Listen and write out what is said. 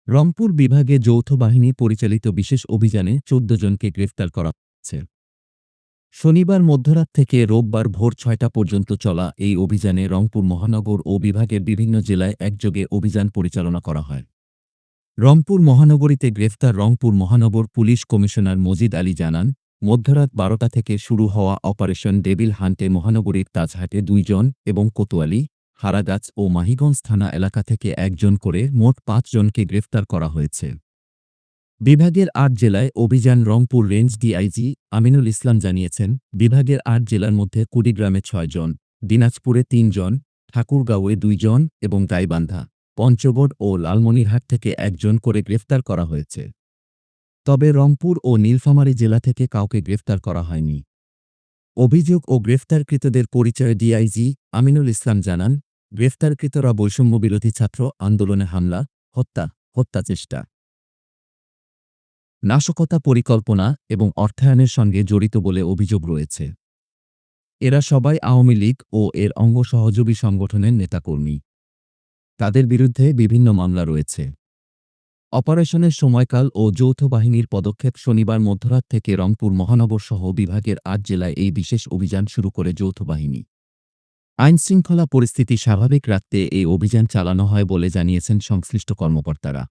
রংপুর বিভাগে যৌথ বাহিনী পরিচালিত বিশেষ অভিযানে ১৪ জনকে গ্রেফতার করা হয়েছে। শনিবার মধ্যরাত থেকে রোববার ভোর ৬টা পর্যন্ত চলা এই অভিযানে রংপুর মহানগর ও বিভাগের বিভিন্ন জেলায় একযোগে অভিযান পরিচালনা করা হয়। রংপুর মহানগরীতে গ্রেফতার রংপুর মহানগর পুলিশ কমিশনার মজিদ আলী জানান, মধ্যরাত ১২টা থেকে শুরু হওয়া অপারেশন ডেভিল হান্টে মহানগরীর তাজহাটে ২ জন এবং কোতোয়ালি, হারাগাছ ও মাহিগঞ্জ থানা এলাকা থেকে ১ জন করে মোট ৫ জনকে গ্রেফতার করা হয়েছে। বিভাগের ৮ জেলায় অভিযান রংপুর রেঞ্জ ডিআইজি আমিনুল ইসলাম জানিয়েছেন, বিভাগের ৮ জেলার মধ্যে কুড়িগ্রামে ৬ জন, দিনাজপুরে ৩ জন, ঠাকুরগাঁওয়ে ২ জন এবং গাইবান্ধা, পঞ্চগড় ও লালমনিরহাট থেকে ১ জন করে গ্রেফতার করা হয়েছে। তবে রংপুর ও নীলফামারী জেলা থেকে কাউকে গ্রেফতার করা হয়নি। অভিযোগ ও গ্রেফতারকৃতদের পরিচয় ডিআইজি আমিনুল ইসলাম জানান, গ্রেফতারকৃতরা বৈষম্যবিরোধী ছাত্র আন্দোলনে হামলা, হত্যাচেষ্টা, নাশকতা পরিকল্পনা এবং অর্থায়নের সঙ্গে জড়িত বলে অভিযোগ রয়েছে। এরা সবাই আওয়ামী লীগ ও এর অঙ্গ সহযোগী সংগঠনের নেতাকর্মী। তাদের বিরুদ্ধে বিভিন্ন মামলা রয়েছে। অপারেশনের সময়কাল ও যৌথ বাহিনীর পদক্ষেপ শনিবার মধ্যরাত থেকে রংপুর মহানগর সহ বিভাগের ৮ জেলায় এই বিশেষ অভিযান শুরু করে যৌথ বাহিনী। আইনশৃঙ্খলা পরিস্থিতি স্বাভাবিক রাখতে এই অভিযান চালানো হয় বলে জানিয়েছেন সংশ্লিষ্ট কর্মকর্তারা।